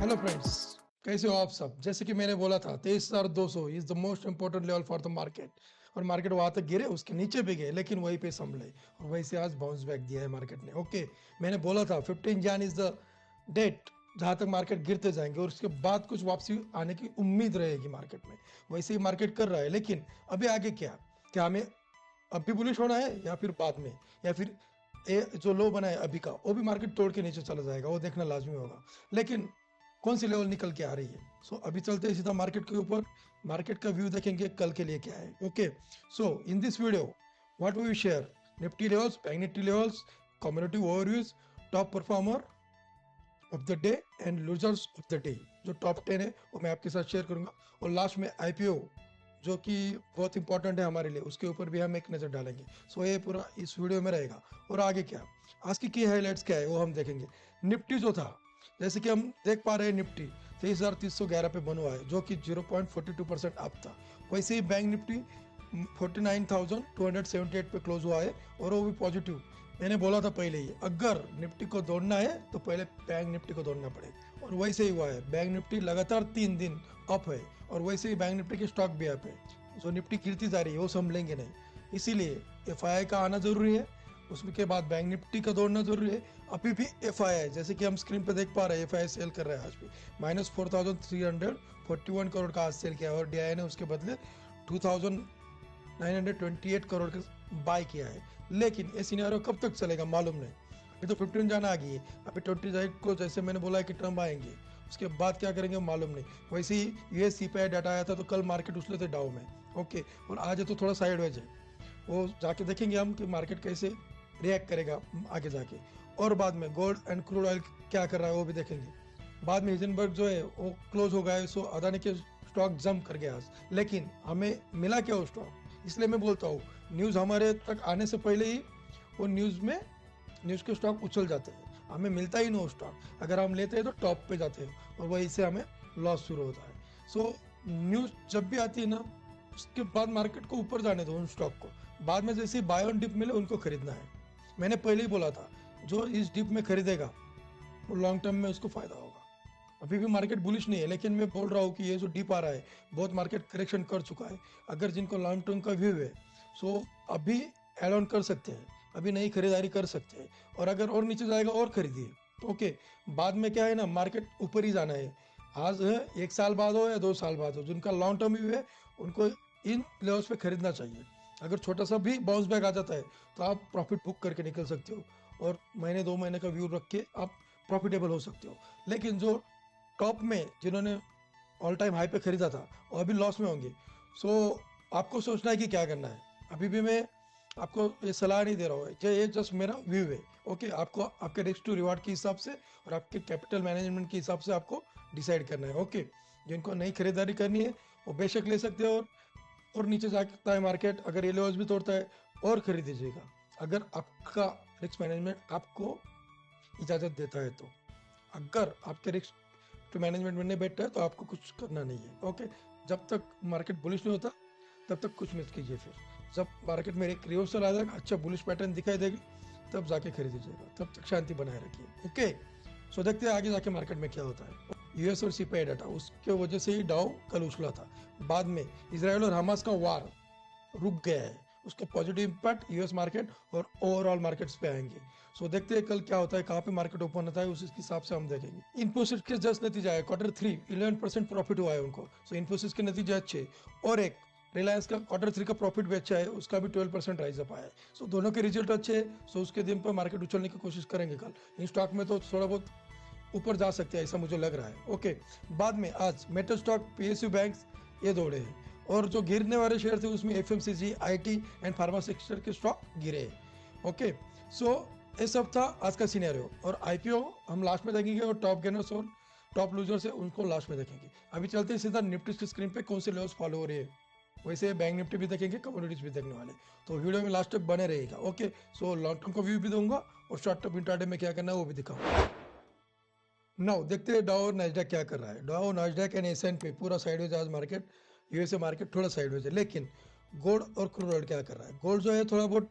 Hello friends, कैसे हो आप सब। जैसे कि मैंने बोला था 23,200 is the most important level for the market. और मार्केट वहां तक गिरे, उसके नीचे भी गए, लेकिन वहीं पे संभले और वहीं से आज बाउंस बैक दिया है मार्केट ने। ओके, मैंने बोला था 15 जैन इज द डेट जहां तक मार्केट गिरते जाएंगे और उसके बाद कुछ वापसी आने की उम्मीद रहेगी मार्केट में। वैसे ही मार्केट कर रहा है, लेकिन अभी आगे क्या क्या हमें अभी बुलिश होना है या फिर बाद में, या फिर जो लो बना है अभी का वो भी मार्केट तोड़ के नीचे चला जाएगा, वो देखना लाजमी होगा। लेकिन कौन सी लेवल निकल के आ रही है। अभी चलते हैं सीधा मार्केट के ऊपर। मार्केट का व्यू देखेंगे कल के लिए क्या है। Okay, in this video what we share Nifty levels, bank Nifty levels, community overviews, top performer of the day and losers of the day. जो टॉप 10 है वो मैं आपके साथ शेयर करूंगा, और लास्ट में आईपीओ जो कि बहुत इंपॉर्टेंट है हमारे लिए, उसके ऊपर भी हम एक नज़र डालेंगे। ये पूरा इस वीडियो में रहेगा। और आगे क्या, आज की हाईलाइट्स क्या है वो हम देखेंगे। निफ्टी जो था, जैसे कि हम देख पा रहे हैं, निफ्टी 23,311 पे बना हुआ है, जो कि 0.42% अप था। वैसे ही बैंक निफ्टी 49,278 पे क्लोज हुआ है, और वो भी पॉजिटिव। मैंने बोला था पहले ही, अगर निफ्टी को दौड़ना है तो पहले बैंक निफ्टी को दौड़ना पड़ेगा, और वैसे ही हुआ है। बैंक निफ्टी लगातार 3 दिन अप है, और वैसे ही बैंक निफ्टी की स्टॉक भी अप है। जो निफ्टी गिरती जा रही है वो संभलेंगे नहीं, इसीलिए एफआईआई का आना जरूरी है। उसके बाद बैंक निफ्टी का दौड़ना जरूरी है। अभी भी एफआईआई, जैसे कि हम स्क्रीन पे देख पा रहे हैं, एफआईआई सेल कर रहा है आज भी। -4,341 करोड़ का आज सेल किया है, और डीआई ने उसके बदले 2,928 करोड़ का बाय किया है। लेकिन ये सिनेरियो कब तक चलेगा मालूम नहीं। अभी तो 15 जाना आ गई है, अभी 28 को जैसे मैंने बोला है कि ट्रम्प आएंगे, उसके बाद क्या करेंगे मालूम नहीं। वैसे ही यूएस सीपीआई डाटा आया था, तो कल मार्केट उछले थे डाउ में। ओके, और आज है तो थोड़ा साइडवेज है, वो जाके देखेंगे हम कि मार्केट कैसे रिएक्ट करेगा आगे जाके। और बाद में गोल्ड एंड क्रूड ऑयल क्या कर रहा है वो भी देखेंगे। बाद में हिजनबर्ग जो है वो क्लोज हो गया है, अदानी के स्टॉक जंप कर गया आज। लेकिन हमें मिला क्या वो स्टॉक, इसलिए मैं बोलता हूँ न्यूज़ हमारे तक आने से पहले ही वो न्यूज़ के स्टॉक उछल जाते हैं, हमें मिलता ही नहीं वो स्टॉक। अगर हम लेते हैं तो टॉप पे जाते हैं, और वहीं से हमें लॉस शुरू होता है। न्यूज़ जब भी आती है ना, उसके बाद मार्केट को ऊपर जाने दो उन स्टॉक को। बाद में जैसे बाय ऑन डिप मिले उनको खरीदना है। मैंने पहले ही बोला था, जो इस डिप में खरीदेगा वो लॉन्ग टर्म में उसको फायदा होगा। अभी भी मार्केट बुलिश नहीं है, लेकिन मैं बोल रहा हूँ कि ये जो डिप आ रहा है, बहुत मार्केट करेक्शन कर चुका है। अगर जिनको लॉन्ग टर्म का व्यू है, अभी एड ऑन कर सकते हैं, अभी नई खरीदारी कर सकते हैं। और अगर और नीचे जाएगा और खरीदिए। ओके, बाद में क्या है ना, मार्केट ऊपर ही जाना है। आज है, 1 साल बाद हो या 2 साल बाद हो, जिनका लॉन्ग टर्म व्यू है उनको इन लेवल्स पे खरीदना चाहिए। अगर छोटा सा भी बाउंस बैक आ जाता है तो आप प्रॉफिट बुक करके निकल सकते हो, और महीने 2 महीने का व्यू रख के आप प्रॉफिटेबल हो सकते हो। लेकिन जो टॉप में जिन्होंने ऑल टाइम हाई पे खरीदा था वो अभी लॉस में होंगे। आपको सोचना है कि क्या करना है। अभी भी मैं आपको ये सलाह नहीं दे रहा हूँ, ये जस्ट मेरा व्यू है। ओके, आपको आपके रिस्क टू रिवार्ड के हिसाब से और आपके कैपिटल मैनेजमेंट के हिसाब से आपको डिसाइड करना है। ओके, जिनको नई खरीदारी करनी है वो बेशक ले सकते हो, और नीचे जाता है मार्केट, अगर ये लेवल्स भी तोड़ता है और खरीद दीजिएगा, अगर आपका रिस्क मैनेजमेंट आपको इजाज़त देता है तो। अगर आपके रिस्क टू मैनेजमेंट में नहीं बैठता है तो आपको कुछ करना नहीं है। ओके, जब तक मार्केट बुलिश नहीं होता तब तक कुछ मत कीजिए। फिर जब मार्केट में एक रिवर्सल आ जाएगा, अच्छा बुलिश पैटर्न दिखाई देगी, तब जाके खरीद दीजिएगा। तब तक शांति बनाए रखिए। ओके, देखते हैं आगे जाके मार्केट में क्या होता है। यूएस और सीपीआई डाटा, उसके वजह से ही डाउ कल उछला था। बाद में इसराइल और हमास का वार रुक गया है, उसका पॉजिटिव इंपैक्ट यूएस मार्केट और ओवरऑल मार्केट्स पे आएंगे। देखते हैं कल क्या होता है, कहाँ पे मार्केट ओपन होता है, उस हिसाब से हम देखेंगे। इन्फोसिस के जस्ट नतीजा है, Q3 11% प्रॉफिट हुआ है उनको। इन्फोसिस के नतीजे अच्छे, और एक रिलायंस का Q3 का प्रॉफिट भी अच्छा है, उसका भी 12% राइज अप आया है। दोनों के रिजल्ट अच्छे हैं। उसके दिन पर मार्केट उछलने की कोशिश करेंगे कल। इन स्टॉक में तो थोड़ा बहुत ऊपर जा सकते हैं, ऐसा मुझे लग रहा है। ओके, बाद में आज मेटल स्टॉक, पीएसयू बैंक्स ये दौड़े हैं, और जो गिरने वाले शेयर थे उसमें FMCG, IT and pharma sector के स्टॉक गिरे हैं। ओके, ये सब था आज का सिनेरियो। और आईपीओ हम लास्ट में देखेंगे, और टॉप गेनर्स और टॉप लूजर्स है उनको लास्ट में देखेंगे। अभी चलते हैं सीधा निफ्टी की स्क्रीन पे कौन से लेवल्स फॉलो हो रही है। वैसे बैंक निफ्टी भी देखेंगे, कमोडिटीज भी देखने वाले, तो वीडियो में लास्ट तक बने रहेगा। ओके, लॉन्ग टर्म का व्यू भी दूंगा, और शॉर्ट टर्म इंट्राडे में क्या करना है वो भी दिखाऊंगा। नाउ देखते हैं डाउ और नास्डैक क्या कर रहा है। डाउ, नास्डैक एंड एसएनपी पूरा साइडवेज आज मार्केट। यूएसए मार्केट थोड़ा साइडवेज है, लेकिन गोल्ड और क्रूड ऑयल क्या कर रहा है। गोल्ड जो है थोड़ा बहुत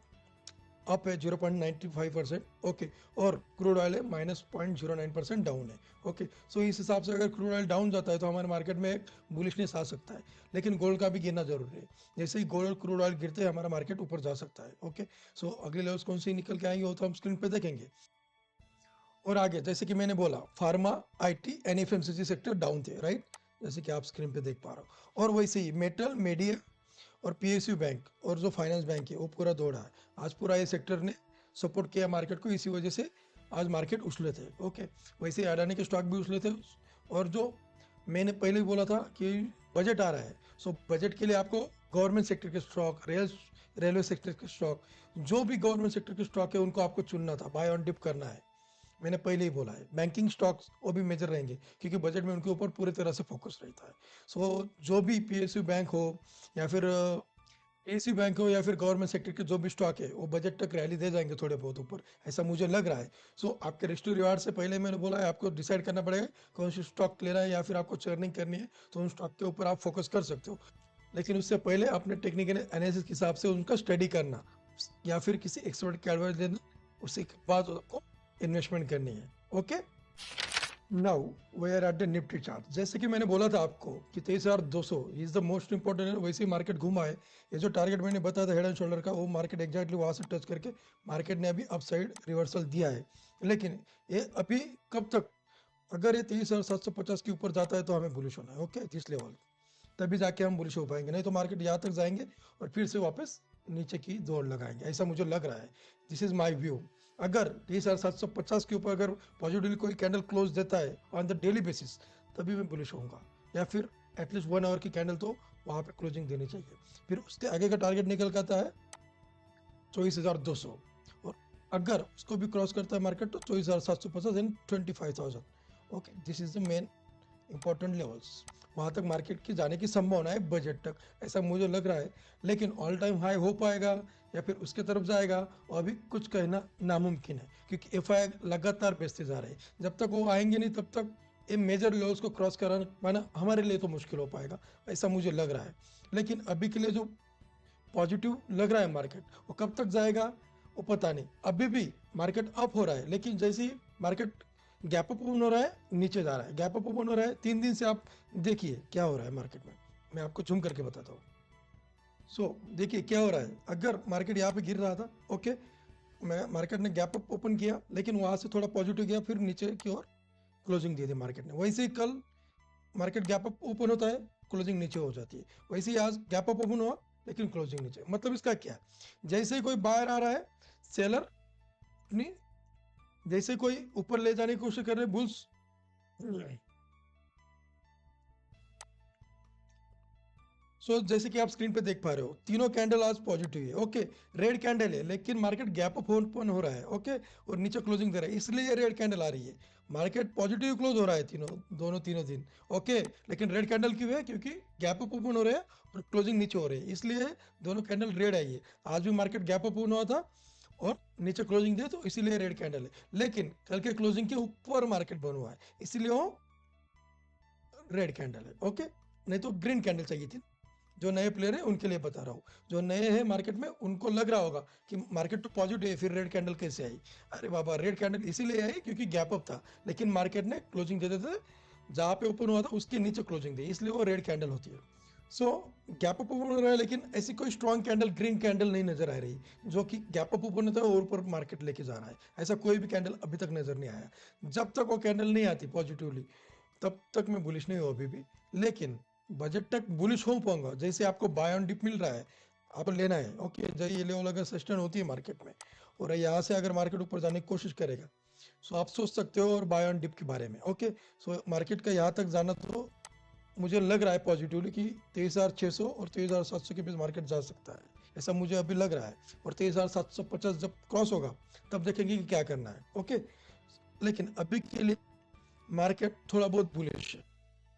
अप है 0.95%, ओके, और क्रूड ऑयल है -0.09% डाउन है, ओके। सो इस हिसाब से अगर क्रूड ऑयल डाउन जाता है तो हमारे मार्केट में एक बुलिशनेस आ सकता है, लेकिन गोल्ड का भी गिरना जरूरी है। जैसे ही गोल्ड और क्रूड ऑयल गिरते हैं हमारा मार्केट ऊपर जा सकता है, ओके। सो अगले लेवल्स कौन सी निकल के आएंगे वो तो हम स्क्रीन पे देखेंगे। और आगे जैसे कि मैंने बोला, pharma, IT and FMCG sector down थे, राइट, जैसे कि आप स्क्रीन पे देख पा रहे हो। और वैसे ही मेटल, मीडिया और पीएसयू बैंक और जो फाइनेंस बैंक है वो पूरा दौड़ा है। आज पूरा ये सेक्टर ने सपोर्ट किया मार्केट को, इसी वजह से आज मार्केट उछले थे, ओके। वैसे ही अडानी के स्टॉक भी उछले थे। और जो मैंने पहले ही बोला था कि बजट आ रहा है, सो बजट के लिए आपको गवर्नमेंट सेक्टर के स्टॉक, रेलवे सेक्टर के स्टॉक, जो भी गवर्नमेंट सेक्टर के स्टॉक है उनको आपको चुनना था, बाय ऑन डिप करना है। मैंने पहले ही बोला है, बैंकिंग स्टॉक्स वो भी मेजर रहेंगे क्योंकि बजट में उनके ऊपर पूरी तरह से फोकस रहता है। सो जो भी पीएसयू बैंक हो या फिर एसी बैंक हो या फिर गवर्नमेंट सेक्टर के जो भी स्टॉक है वो बजट तक रैली दे जाएंगे थोड़े बहुत ऊपर, ऐसा मुझे लग रहा है। सो आपके रिस्क टू रिवार्ड से पहले मैंने बोला है आपको डिसाइड करना पड़ेगा कौन सी स्टॉक लेना है या फिर आपको चर्निंग करनी है, तो उन स्टॉक के ऊपर आप फोकस कर सकते हो। लेकिन उससे पहले अपने टेक्निकल एनालिसिस के हिसाब से उनका स्टडी करना या फिर किसी एक्सपर्ट की एडवाइस लेना, उसके बाद आपको इन्वेस्टमेंट करनी है, okay. Now we are at the Nifty chart. जैसे कि मैंने बोला था आपको कि 23,200 इज द मोस्ट इंपॉर्टेंट है, वैसे ही मार्केट घुमा है। ये जो टारगेट मैंने बताया था हेड एंड शोल्डर का, वो मार्केट एग्जैक्टली वहां से टच करके मार्केट ने अभी अपसाइड रिवर्सल दिया है। लेकिन ये अभी कब तक, अगर ये 23,750 के ऊपर जाता है तो हमें बुलिश होना है, ओके, दिस लेवल, तभी जाके हम बुलिश हो पाएंगे, नहीं तो मार्केट यहाँ तक जाएंगे और फिर से वापस नीचे की दौड़ लगाएंगे, ऐसा मुझे लग रहा है। This is my view. अगर 23,750 के ऊपर अगर पॉजिटिवली कोई कैंडल क्लोज देता है ऑन द डेली बेसिस, तभी मैं बुलिश होऊंगा, या फिर एटलीस्ट 1 आवर की कैंडल तो वहां पे क्लोजिंग देनी चाहिए। फिर उसके आगे का टारगेट निकल के आता है 24,200, और अगर उसको भी क्रॉस करता है मार्केट तो 24,750 and 25,000, okay, this is the main important levels. वहां तक मार्केट की जाने की संभावना है बजट तक, ऐसा मुझे लग रहा है। लेकिन ऑल टाइम हाई हो पाएगा या फिर उसके तरफ जाएगा और अभी कुछ कहना नामुमकिन है, क्योंकि एफआई लगातार बेचते जा रहे हैं। जब तक वो आएंगे नहीं तब तक ये मेजर लेवल्स को क्रॉस कराना पाना हमारे लिए तो मुश्किल हो पाएगा, ऐसा मुझे लग रहा है। लेकिन अभी के लिए जो पॉजिटिव लग रहा है मार्केट, वो कब तक जाएगा वो पता नहीं। अभी भी मार्केट अप हो रहा है, लेकिन जैसे ही मार्केट गैप अप ओपन हो रहा है नीचे जा रहा है, गैप अप ओपन हो रहा है। 3 दिन से आप देखिए क्या हो रहा है मार्केट में, मैं आपको झूम करके बताता हूँ। सो देखिए क्या हो रहा है। अगर मार्केट यहाँ पे गिर रहा था, ओके, मैं मार्केट ने गैप अप ओपन किया, लेकिन वहां से थोड़ा पॉजिटिव गया, फिर नीचे की ओर क्लोजिंग दी थी मार्केट ने। वैसे ही कल मार्केट गैप अप ओपन होता है, क्लोजिंग नीचे हो जाती है। वैसे ही आज गैप अप ओपन हुआ लेकिन क्लोजिंग नीचे। मतलब इसका क्या है, जैसे ही कोई बाहर आ रहा है, सेलर अपनी, जैसे कोई ऊपर ले जाने की कोशिश कर रहे हैं बुल्स, सो जैसे कि आप स्क्रीन पे देख पा रहे हो तीनों कैंडल आज पॉजिटिव है, ओके। रेड कैंडल है लेकिन मार्केट गैप अप ओपन हो रहा है, ओके, और नीचे क्लोजिंग दे रहा है, इसलिए रेड कैंडल आ रही है। मार्केट पॉजिटिव क्लोज हो रहा है तीनों दिन, ओके, लेकिन रेड कैंडल क्यों है, क्योंकि गैप अप ओपन हो रहे हैं और क्लोजिंग नीचे हो रही है, इसलिए दोनों कैंडल रेड आई है। आज भी मार्केट गैप अप ओपन हुआ था और नीचे क्लोजिंग दे, तो इसीलिए रेड कैंडल है। लेकिन कल के क्लोजिंग के ऊपर मार्केट बना हुआ है, इसीलिए वो रेड कैंडल है, ओके। नहीं तो ग्रीन कैंडल चाहिए थी। जो नए प्लेयर है उनके लिए बता रहा हूँ, जो नए हैं मार्केट में उनको लग रहा होगा कि मार्केट तो पॉजिटिव है, फिर रेड कैंडल कैसे आई। अरे बाबा, रेड कैंडल इसीलिए आई क्योंकि गैप अप था, लेकिन मार्केट ने क्लोजिंग दे देते जहाँ पे ओपन हुआ था उसके नीचे क्लोजिंग दी, इसलिए वो रेड कैंडल होती है। सो गैप अप ओपन हो रहा है, लेकिन ऐसी कोई स्ट्रॉन्ग कैंडल, ग्रीन कैंडल नहीं नजर आ रही जो कि गैप अप ओपन होता है और ऊपर मार्केट लेके जा रहा है। ऐसा कोई भी कैंडल अभी तक नजर नहीं आया। जब तक वो कैंडल नहीं आती पॉजिटिवली, तब तक मैं बुलिश नहीं हूँ अभी भी। लेकिन बजट तक बुलिश हो पाऊंगा। जैसे आपको बाय ऑन डिप मिल रहा है, आपको लेना है, ओके। जैसे ये लेवल अगर सस्टेन होती है मार्केट में और यहाँ से अगर मार्केट ऊपर जाने की कोशिश करेगा, सो आप सोच सकते हो और बाय ऑन डिप के बारे में, ओके। सो मार्केट का यहाँ तक जाना तो मुझे लग रहा है पॉजिटिवली कि 23,600 और 23,700 के बीच मार्केट जा सकता है, ऐसा मुझे अभी लग रहा है। और 23,750 जब क्रॉस होगा तब देखेंगे कि क्या करना है, ओके। लेकिन अभी के लिए मार्केट थोड़ा बहुत बुलिश है।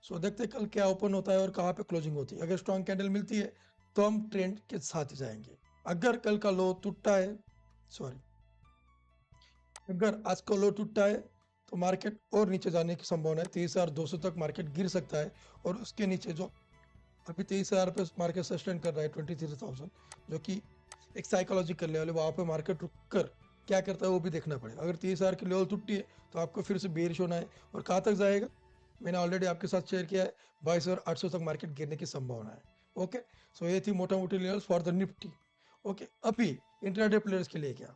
सो देखते हैं कल क्या ओपन होता है और कहाँ पे क्लोजिंग होती है। अगर स्ट्रॉन्ग कैंडल मिलती है तो हम ट्रेंड के साथ ही जाएंगे। अगर कल का लो टूटता है, सॉरी, अगर आज का लो टूटता है तो मार्केट और नीचे जाने की संभावना है। 23,200 तक मार्केट गिर सकता है, और उसके नीचे जो अभी 23,000 पे मार्केट सस्टेन कर रहा है 23,000, जो कि एक साइकोलॉजिकल लेवल है, वहाँ पे मार्केट रुक कर क्या करता है वो भी देखना पड़ेगा। अगर 30,000 की लेवल टूटी है तो आपको फिर से बेरिश होना है। और कहाँ तक जाएगा, मैंने ऑलरेडी आपके साथ शेयर किया है, 22,800 तक मार्केट गिरने की संभावना है। ओके, सो ये थी मोटा मोटी levels for the Nifty. Okay, अभी इंट्राडे प्लेयर्स के लिए क्या,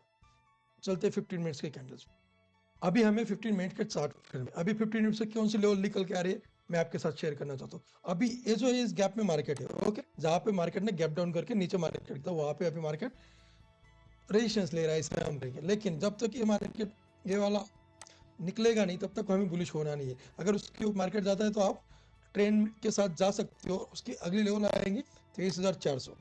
चलते 15 मिनट्स के कैंडल्स। अभी हमें 15 मिनट के चार्ट करना है। अभी 15 मिनट से कौन सी लेवल निकल के आ रही है मैं आपके साथ शेयर करना चाहता हूँ। अभी ये जो है इस गैप में मार्केट है। ओके, जहाँ पे मार्केट ने गैप डाउन करके नीचे मार्केट था, वहाँ पे अभी मार्केट रेजिस्टेंस ले रहा है, इसे हम कहेंगे। लेकिन जब तक ये मार्केट ये वाला निकलेगा नहीं तब तक हमें बुलिश होना नहीं है। अगर उसके ऊपर मार्केट जाता है तो आप ट्रेंड के साथ जा सकते हो। उसकी अगली लेवल आएंगी 23,400,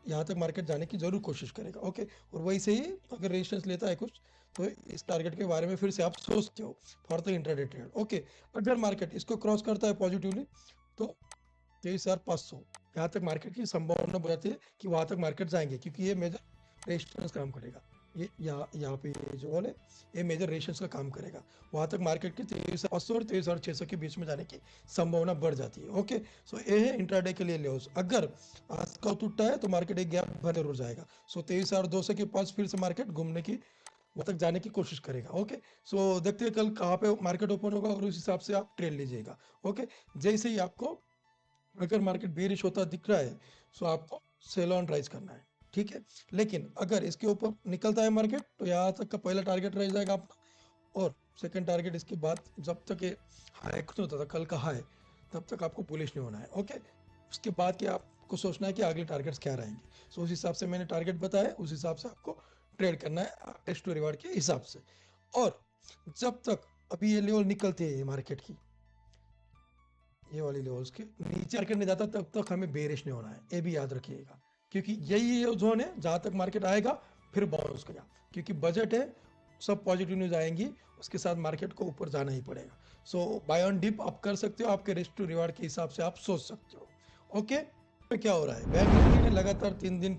यहाँ तक मार्केट जाने की जरूर कोशिश करेगा। ओके, और वही से ही अगर रेजिस्टेंस लेता है कुछ तो इस टारगेट के बारे में फिर से आप सोचते हो for the intraday trade. Okay, अगर मार्केट इसको क्रॉस करता है पॉजिटिवली तो 23,500 यहाँ तक मार्केट की संभावना बढ़ाती है कि वहां तक मार्केट जाएंगे, क्योंकि ये मेजर रेजिस्टेंस काम करेगा। ये यहाँ पे ये जो है ये मेजर रेजिस्टेंस का काम करेगा। वहां तक मार्केट की 23,500 और 23,600 के बीच में जाने की संभावना बढ़ जाती है। ओके, सो ये है इंट्राडे के लिए लेवल्स। अगर आज का टूटता है तो मार्केट एक गैप भर जरूर जाएगा। सो 23,200 के पास फिर से मार्केट घूमने की वहां तक जाने की कोशिश करेगा। ओके, सो देखते हैं कल कहाँ पे मार्केट ओपन होगा और उस हिसाब से आप ट्रेड लीजिएगा। ओके, जैसे ही आपको अगर मार्केट बेरिश होता दिख रहा है तो आपको सेल ऑन राइज करना है। ठीक है, लेकिन अगर इसके ऊपर निकलता है मार्केट तो यहाँ तक का पहला टारगेट रह जाएगा आपका, और सेकंड टारगेट इसके बाद जब तक ये हाई होता था कल का हाई, तब तक आपको बुलिश नहीं होना है। ओके, उसके बाद के आपको सोचना है कि अगले टारगेट्स क्या रहेंगे। सो उस हिसाब से मैंने टारगेट बताया, उस हिसाब से आपको ट्रेड करना है टेस्ट टू रिवार्ड के हिसाब से। और जब तक अभी ये लेवल निकलती है मार्केट की, ये वाली लेवल्स के नीचे मार्केट नहीं जाता तब तक हमें बेरिश नहीं होना है, ये भी याद रखिएगा। क्योंकि यही जोन है जहां तक मार्केट आएगा फिर बाउंस करेगा, क्योंकि बजट है, सब पॉजिटिव न्यूज आएंगी, उसके साथ मार्केट को ऊपर जाना ही पड़ेगा। सो बाय ऑन डिप आप कर सकते हो, आपके रिस्क टू रिवार्ड के हिसाब से आप सोच सकते हो। ओके, तो क्या हो रहा है, बैंक निफ्टी ने लगातार 3 दिन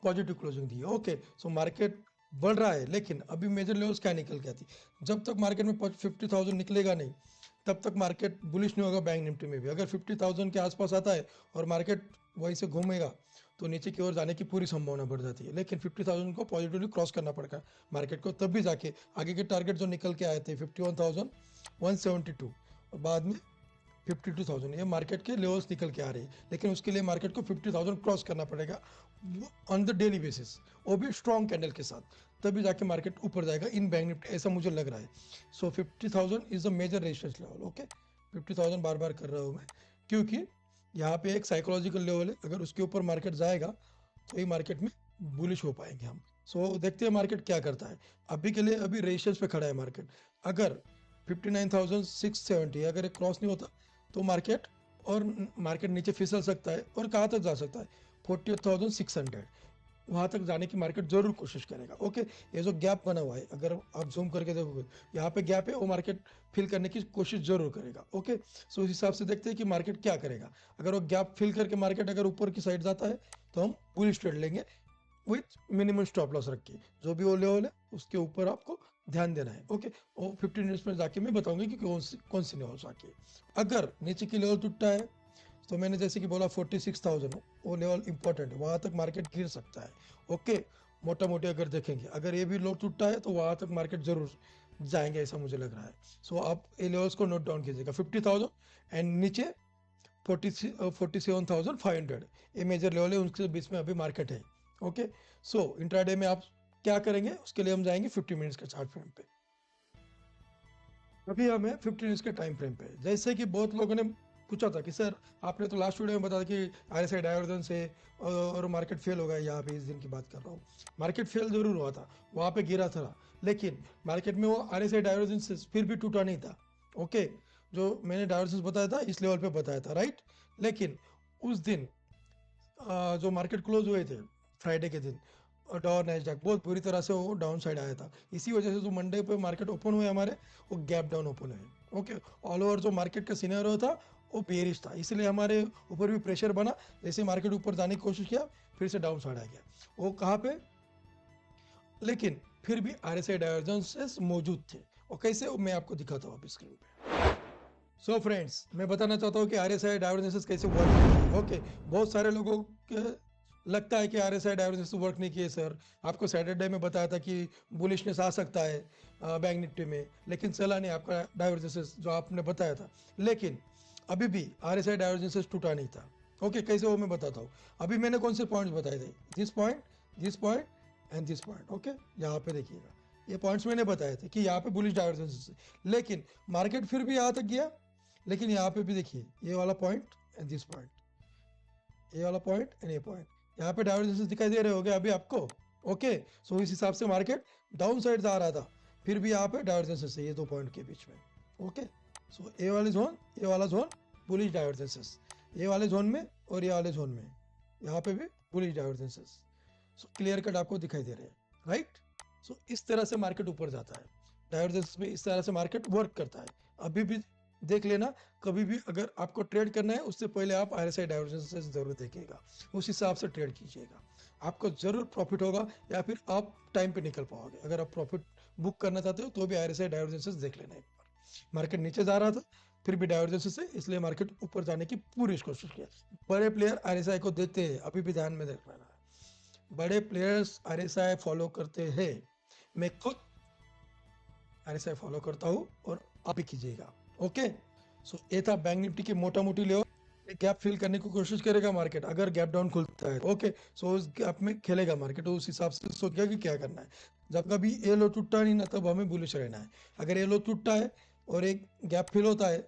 पॉजिटिव क्लोजिंग दी है। ओके, सो मार्केट बढ़ रहा है, लेकिन अभी मेजर लेवल्स क्या निकल के आती, जब तक मार्केट में 50,000 निकलेगा नहीं तब तक मार्केट बुलिश नहीं होगा। बैंक निफ्टी में भी अगर 50,000 के आसपास आता है और मार्केट वहीं से घूमेगा तो नीचे की ओर जाने की पूरी संभावना बढ़ जाती है। लेकिन 50,000 को पॉजिटिवली क्रॉस करना पड़ेगा मार्केट को, तब भी जाके आगे के टारगेट जो निकल के आए थे 51,172 और बाद में 52,000, ये मार्केट के लेवल्स निकल के आ रहे हैं। लेकिन उसके लिए मार्केट को 50,000 क्रॉस करना पड़ेगा ऑन द डेली बेसिस, वो भी स्ट्रॉन्ग कैंडल के साथ, तभी जाके मार्केट ऊपर जाएगा इन बैंक निफ्टी, ऐसा मुझे लग रहा है। So 50,000 is the major resistance level. Okay, 50,000 बार बार कर रहा हूँ मैं, क्योंकि यहाँ पे एक साइकोलॉजिकल लेवल है, अगर उसके ऊपर मार्केट जाएगा तो ये मार्केट में बुलिश हो पाएंगे हम। सो देखते हैं मार्केट क्या करता है। अभी के लिए अभी रेजिस्टेंस पे खड़ा है मार्केट। अगर 59,670 अगर क्रॉस नहीं होता तो मार्केट नीचे फिसल सकता है, और कहाँ तक जा सकता है 48,600, वहां तक जाने की मार्केट जरूर कोशिश करेगा। ओके, ये जो गैप बना हुआ है अगर आप जूम करके देखोगे यहाँ पे गैप है, वो मार्केट फिल करने की कोशिश जरूर करेगा। ओके, सो उस हिसाब से देखते हैं कि मार्केट क्या करेगा। अगर वो गैप फिल करके मार्केट अगर ऊपर की साइड जाता है तो हम बुलिश ट्रेड लेंगे विथ मिनिमम स्टॉप लॉस रख के, जो भी वो लेवल है उसके ऊपर आपको ध्यान देना है। ओके, वो 15 मिनट्स में जाके मैं बताऊंगी कि कौन सी लेवल आके। अगर नीचे की लेवल टूटता है तो मैंने जैसे कि बोला 46,000 वो लेवल इंपॉर्टेंट है, वहां तक मार्केट गिर सकता है। ओके, मोटा मोटी अगर देखेंगे अगर ये भी लो टूटता है तो वहां तक मार्केट जरूर जाएंगे, ऐसा मुझे लग रहा है। सो आप ये लेवल्स को नोट डाउन कीजिएगा, 50,000 एंड नीचे 47,500, ये मेजर लेवल है, उनके बीच में अभी मार्केट है। ओके, सो इंट्राडे में आप क्या करेंगे उसके लिए हम जाएंगे 50 मिनट्स के चार्ट फ्रेम पे। अभी हमें 15 मिनट्स के टाइम फ्रेम पे, जैसे कि बहुत लोगों ने पूछा था कि सर आपने तो लास्ट वीडियो में बताया कि RSI डाइवर्जेंस है और मार्केट फेल हो गया, यहाँ पे इस दिन की बात कर रहा हूँ। मार्केट फेल जरूर हुआ था, वहाँ पे गिरा था, लेकिन मार्केट में वो RSI डाइवर्जेंस फिर भी टूटा नहीं था। ओके, जो मैंने डाइवर्जेंस बताया था इस लेवल पे बताया था, राइट। लेकिन उस दिन जो मार्केट क्लोज हुए थे फ्राइडे के दिन, और नैस्डैक बहुत बुरी तरह से वो डाउन साइड आया था। इसी वजह से जो मंडे पे मार्केट ओपन हुए हमारे, वो गैप डाउन ओपन हुए। ओके, ऑल ओवर जो मार्केट का सिनेरियो था वो बेरिश था, इसलिए हमारे ऊपर भी प्रेशर बना। जैसे मार्केट ऊपर जाने की कोशिश किया फिर से डाउन साइड आ गया, वो कहाँ पे, लेकिन फिर भी RSI डाइवर्जेंसेस मौजूद थे। और कैसे, मैं आपको दिखाता हूँ अभी स्क्रीन पे। सो फ्रेंड्स, मैं बताना चाहता हूँ कि RSI डाइवर्जेंसेस कैसे वर्क करते हैं। ओके, बहुत सारे लोगों के लगता है कि RSI डाइवर्जेंस वर्क नहीं किए सर, आपको सैटरडे में बताया था कि बुलिशनेस आ सकता है बैंक निफ्टी में, लेकिन चला नहीं आपका डाइवर्जेंस जो आपने बताया था। लेकिन अभी भी RSI डाइवर्जेंस टूटा नहीं था। ओके, कैसे वो मैं बताता हूँ। अभी मैंने कौन से पॉइंट्स बताए थे, this point and this point. Okay, यहाँ पे देखिएगा, ये पॉइंट्स मैंने बताए थे कि यहाँ पे बुलिश डाइवर्जेंस है, लेकिन मार्केट फिर भी यहाँ तक गया। लेकिन यहाँ पे भी देखिए, ये वाला पॉइंट एंड दिस पॉइंट, ये वाला पॉइंट एंड ये पॉइंट, यहाँ पे डाइवर्जेंसेस दिखाई दे रहे होंगे अभी आपको। ओके, सो इस हिसाब से मार्केट डाउन साइड जा रहा था, फिर भी यहाँ पे डाइवर्जेंसेस है ये दो पॉइंट के बीच में। ओके, सो ये वाली जोन, ये वाला जोन बुलिश डाइवर्जेंसेस, ये वाले जोन में और ये वाले जोन में यहाँ पे भी bullish divergences. So clear cut आपको दिखाई दे रहे हैं, राइट। सो इस तरह से मार्केट ऊपर जाता है, डाइवर्जेंस में इस तरह से मार्केट वर्क करता है। अभी भी देख लेना, कभी भी अगर आपको ट्रेड करना है उससे पहले आप RSI डाइवर्जेंसेस जरूर देखिएगा, उस हिसाब से ट्रेड कीजिएगा, आपको जरूर प्रॉफिट होगा या फिर आप टाइम पे निकल पाओगे। अगर आप प्रॉफिट बुक करना चाहते हो तो भी RSI डाइवर्जेंसेस देख लेना एक बार। मार्केट नीचे जा रहा था, फिर भी डाइवर्जेंसेस है, इसलिए मार्केट ऊपर जाने की पूरी कोशिश किया। बड़े प्लेयर RSI को देखते हैं, अभी भी ध्यान में देख लेना है, बड़े प्लेयर्स RSI फॉलो करते हैं। मैं खुद RSI फॉलो करता हूँ और आप भी कीजिएगा। ओके, सो ये था बैंक निफ्टी की मोटा मोटी लेवल। गैप फिल करने की कोशिश करेगा मार्केट, अगर गैप डाउन खुलता है। ओके, सो उस गैप में खेलेगा मार्केट, उस हिसाब से सोचेगा कि क्या करना है। जब कभी ये लो टूटता नहीं ना, तब हमें बुलिश रहना है। अगर ये लो टूटता है और एक गैप फिल होता है,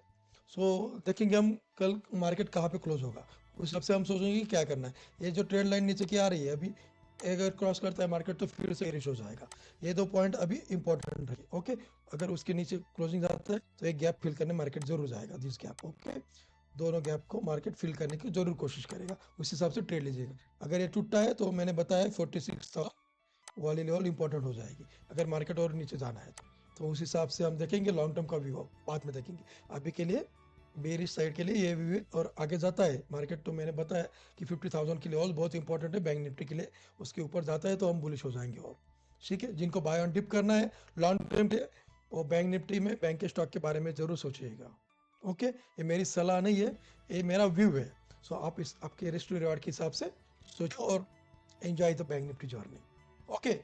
सो देखेंगे हम कल मार्केट कहाँ पे क्लोज होगा, उस हिसाब से हम सोचेंगे कि क्या करना है। ये जो ट्रेड लाइन नीचे की आ रही है अभी, अगर क्रॉस करता है मार्केट तो फिर से रिश हो जाएगा। ये दो पॉइंट अभी इंपॉर्टेंट है। ओके, अगर उसके नीचे क्लोजिंग जाता है तो एक गैप फिल करने मार्केट जरूर जाएगा, दिस गैप। ओके, दोनों गैप को मार्केट फिल करने की जरूर कोशिश करेगा, उस हिसाब से ट्रेड लीजिएगा। अगर ये टूटता है तो मैंने बताया 46 वाली लेवल इंपॉर्टेंट हो जाएगी, अगर मार्केट और नीचे जाना है तो उस हिसाब से हम देखेंगे। लॉन्ग टर्म का व्यू बाद में देखेंगे, अभी के लिए बेरिश साइड के लिए ये व्यू और आगे जाता है मार्केट तो मैंने बताया कि 50,000 की लेवल बहुत इंपॉर्टेंट है बैंक निफ्टी के लिए, उसके ऊपर जाता है तो हम बुलिश हो जाएंगे। और ठीक है, जिनको बाय ऑन डिप करना है लॉन्ग टर्म पे, वो बैंक निफ्टी में बैंक के स्टॉक के बारे में जरूर सोचिएगा। ओके, ये मेरी सलाह नहीं है, ये मेरा व्यू है। सो आप इस आपके रिस्क टू रिवार्ड के हिसाब से सोचो और enjoy the bank Nifty journey. Okay,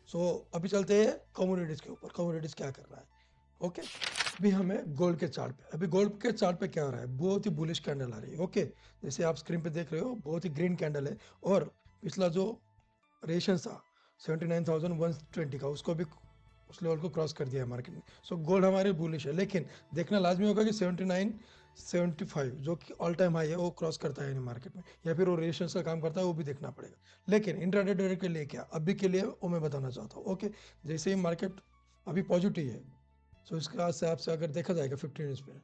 so अभी चलते हैं कम्युनिटीज के ऊपर, कम्युनिटीज क्या कर रहा है। ओके, अभी हमें गोल्ड के चार्ट पे, अभी गोल्ड के चार्ट पे क्या हो रहा है, बहुत ही बुलिश कैंडल आ रही है। ओके, जैसे आप स्क्रीन पे देख रहे हो बहुत ही ग्रीन कैंडल है, और पिछला जो रेशन था 79,120 का, उसको भी उस लेवल को क्रॉस कर दिया है मार्केट ने। सो गोल्ड हमारे बुलिश है, लेकिन देखना लाजमी होगा कि 79.75 जो कि ऑल टाइम हाई है वो क्रॉस करता है नहीं मार्केट में, या फिर वो रेशन का काम करता है, वो भी देखना पड़ेगा। लेकिन इंट्राडे ट्रेडर के लिए क्या, अभी के लिए वो मैं बताना चाहता हूँ। ओके, जैसे ही मार्केट अभी पॉजिटिव है, सो इसके हिसाब से अगर देखा जाएगा 15 मिनट्स में,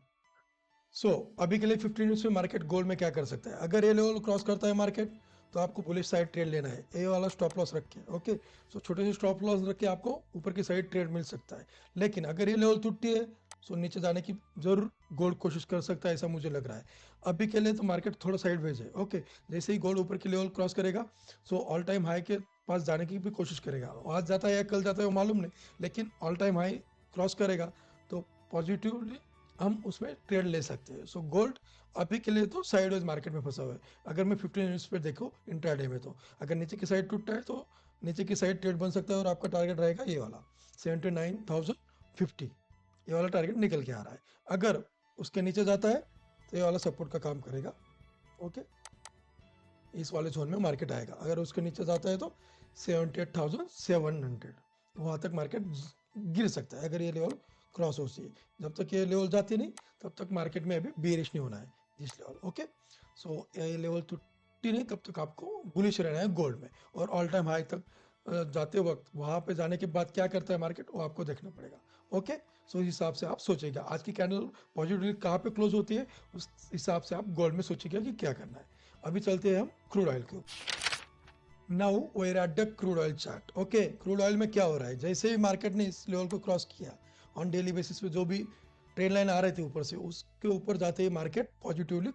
सो अभी के लिए 15 मिनट्स में मार्केट गोल्ड में क्या कर सकता है। अगर ये लेवल क्रॉस करता है मार्केट तो आपको बुलिश साइड ट्रेड लेना है, ए वाला स्टॉप लॉस रख के। ओके, सो छोटे से स्टॉप लॉस रख के आपको ऊपर की साइड ट्रेड मिल सकता है। लेकिन अगर ये लेवल टूटती है सो नीचे जाने की जरूर गोल्ड कोशिश कर सकता है, ऐसा मुझे लग रहा है। अभी के लिए तो मार्केट थोड़ा साइड वेज है। ओके, जैसे ही गोल्ड ऊपर की लेवल क्रॉस करेगा सो ऑल टाइम हाई के पास जाने की भी कोशिश करेगा। आज जाता है या कल जाता है वो मालूम नहीं, लेकिन ऑल टाइम हाई क्रॉस करेगा तो पॉजिटिवली हम उसमें ट्रेड ले सकते हैं। सो गोल्ड अभी के लिए तो साइडवेज मार्केट में फंसा हुआ है। अगर मैं 15 मिनट्स पे देखो इंट्राडे में, तो अगर नीचे की साइड टूटता है तो नीचे की साइड ट्रेड बन सकता है, और आपका टारगेट रहेगा ये वाला 79,050, ये वाला टारगेट निकल के आ रहा है। अगर उसके नीचे जाता है तो ये वाला सपोर्ट का काम करेगा। ओके, इस वाले जोन में मार्केट आएगा। अगर उसके नीचे जाता है तो 78,700 वहाँ तक मार्केट गिर सकता है अगर ये लेवल क्रॉस होती है। जब तक ये लेवल जाती नहीं तब तक मार्केट में अभी बेरिश नहीं होना है इस लेवल। ओके, सो ये लेवल टूटी नहीं तब तक आपको बुलिश रहना है गोल्ड में, और ऑल टाइम हाई तक जाते वक्त वहाँ पे जाने के बाद क्या करता है मार्केट वो आपको देखना पड़ेगा। ओके, सो इस हिसाब से आप सोचिएगा आज की कैंडल पॉजिटिव कहाँ पे क्लोज होती है, उस हिसाब से आप गोल्ड में सोचिएगा कि क्या करना है। अभी चलते हैं हम क्रूड ऑयल के ऊपर। Now where at the crude oil chart. Okay, crude oil में क्या हो रहा है, जैसे ही मार्केट ने इस लेवल को क्रॉस किया ऑन डेली बेसिस पे जो भी ट्रेंड लाइन आ रही थी ऊपर से, उसके ऊपर जाते ही मार्केट पॉजिटिवली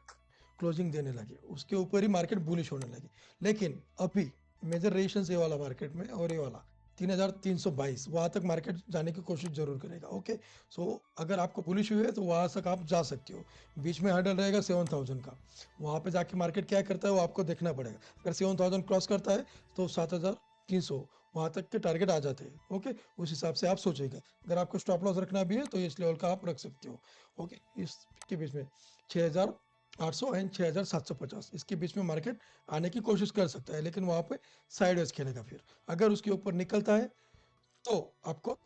क्लोजिंग देने लगे, उसके ऊपर ही मार्केट बुलिश होने लगी। लेकिन अभी मेजर रेशन ये वाला मार्केट में और ये वाला 3,322 वहां तक मार्केट जाने की कोशिश जरूर करेगा। ओके, सो अगर आपको बुलिश हुई है तो वहां तक आप जा सकते हो। बीच में हर्डल रहेगा 7,000 का, वहां पे जाके मार्केट क्या करता है वो आपको देखना पड़ेगा। अगर 7,000 क्रॉस करता है तो 7,300 वहां तक के टारगेट आ जाते हैं। ओके, उस हिसाब से आप सोचेगा। अगर आपको स्टॉप लॉस रखना भी है तो इस लेवल का आप रख सकते हो। ओके, इसके बीच में 6,800 एंड 6,750 इसके बीच में मार्केट आने की कोशिश कर सकता है, लेकिन वहां पे साइडवेज खेलेगा। फिर अगर उसके ऊपर निकलता है तो आपको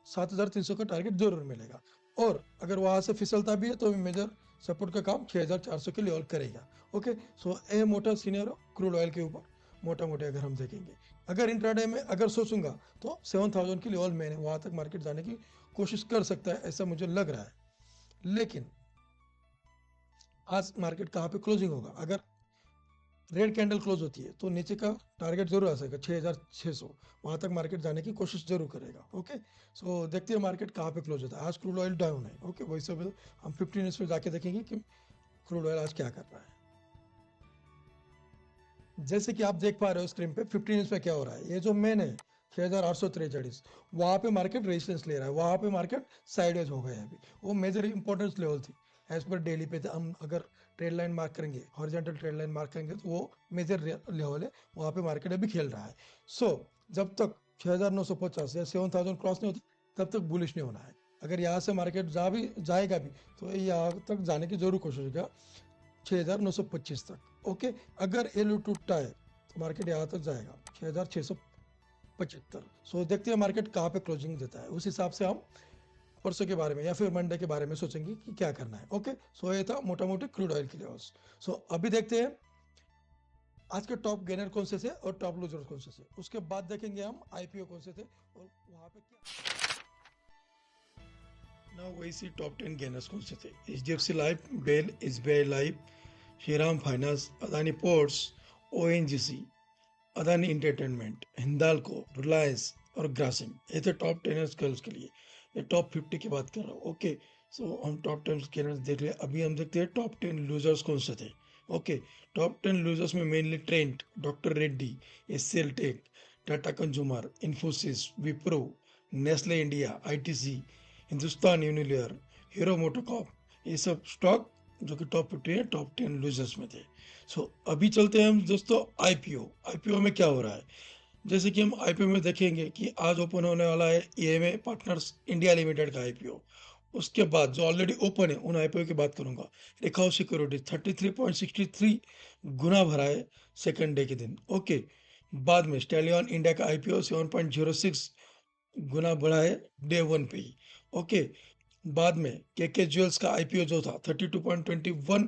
7,300 का टारगेट जरूर मिलेगा। और अगर वहां से फिसलता भी है तो मेजर सपोर्ट का काम 6,400 के लेवल करेगा। ओके, सो ये मोटा सीनियर क्रूड ऑयल के ऊपर मोटा मोटे अगर हम देखेंगे। अगर इंट्राडे में अगर सोचूंगा तो 7,000 की लेवल मैंने वहां तक मार्केट जाने की कोशिश कर सकता है, ऐसा मुझे लग रहा है। लेकिन आज मार्केट कहाँ पे क्लोजिंग होगा, अगर रेड कैंडल क्लोज होती है तो नीचे का टारगेट जरूर आ सकेगा 6,600, वहां तक मार्केट जाने की कोशिश जरूर करेगा। ओके, सो देखते हैं मार्केट कहाँ पे क्लोज होता है। आज क्रूड ऑयल डाउन है। ओके, वही सब हम 15 मिनट्स में जाके देखेंगे कि क्रूड ऑयल आज क्या कर रहा है। जैसे कि आप देख पा रहे हो स्क्रीन पे 15 मिनट्स में क्या हो रहा है। ये जो मेन है 6,843 वहां पे मार्केट रेजिस्टेंस ले रहा है, वहां पे मार्केट साइडवेज हो गया है। अभी वो मेजर इंपॉर्टेंस लेवल थी एज पर डेली पे हम अगर ट्रेड लाइन मार्क करेंगे, हॉरिजॉन्टल ट्रेड लाइन मार्क करेंगे तो वो मेजर लेवल है, वहां पे मार्केट अभी खेल रहा है। सो जब तक 6,950 या 7,000 क्रॉस नहीं होता तब तक बुलिश नहीं होना है। अगर यहाँ से मार्केट जाएगा भी तो यहाँ तक जाने की जरूर कोशिश करेगा 6,925 तक। ओके, अगर ये लो टूटता है तो मार्केट यहाँ तक जाएगा 6,675। सो देखते हैं मार्केट कहाँ पे क्लोजिंग देता है, उस हिसाब से हम परसों के बारे में या फिर मंडे के बारे में सोचेंगे कि क्या करना है। ओके, सो ये था मोटा मोटी क्रूड ऑयल के लेवल्स। सो अभी देखते हैं आज के टॉप गेनर कौन से थे और टॉप लूजर कौन से थे, उसके बाद देखेंगे हम आईपीओ कौन से थे और वहां पे क्या। ना वही सी टॉप 10 गेनर्स कौन से थे। HDFC life, BEL, SBI life, Shriram finance, Adani ports, ONGC, Adani entertainment, Hindalco, Reliance और ग्रासिम। ये थे टॉप 10 गर्ल्स के लिए। ये टॉप 50 की बात कर रहा हूँ। ओके, सो हम टॉप 10 गेनर्स देख लिया। अभी हम देखते हैं टॉप 10 लूजर्स कौन से थे। ओके, टॉप 10 लूजर्स में mainly Trent, doctor Reddy, HCL tech, Tata consumer, Infosys, Wipro, Nestle India, ITC, Hindustan Unilever, Hero MotoCorp, ये सब स्टॉक जो कि टॉप 50 है, टॉप 10 लूजर्स में थे। सो अभी चलते हैं हम दोस्तों आईपीओ। आईपीओ में क्या हो रहा है, जैसे कि हम आईपीओ में देखेंगे कि आज ओपन होने वाला है ईएमए पार्टनर्स इंडिया लिमिटेड का आईपीओ। उसके बाद जो ऑलरेडी ओपन है उन आईपीओ की बात करूंगा। रेखाओ सिक्योरिटी 33.63 गुना भरा है सेकंड डे के दिन। ओके, बाद में स्टैलियन इंडिया का आईपीओ 7.06 गुना बढ़ा है डे वन पे ही। ओके, बाद में के ज्वेल्स का आईपीओ जो था 32.21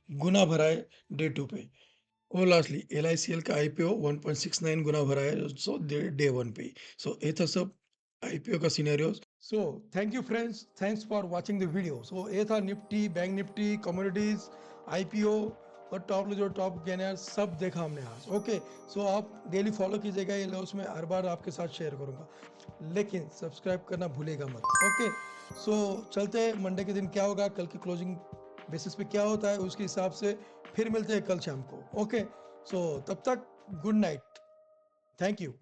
गुना भरा है डे टू पे। और लास्टली एल का आईपीओ 1.69 गुना भरा है सो डे वन पे। सो ये था सब आईपीओ का scenario. So thank you friends, thanks for watching the video. So ये था Nifty, bank Nifty, commodities, IPO और टॉप जो टॉप गेनर सब देखा हमने आज। ओके, सो आप डेली फॉलो कीजिएगा, ये लॉस में हर बार आपके साथ शेयर करूंगा, लेकिन सब्सक्राइब करना भूलेगा मत। ओके, सो चलते हैं मंडे के दिन क्या होगा, कल की क्लोजिंग बेसिस पे क्या होता है उसके हिसाब से फिर मिलते हैं कल शाम को। ओके, सो तब तक गुड नाइट, थैंक यू।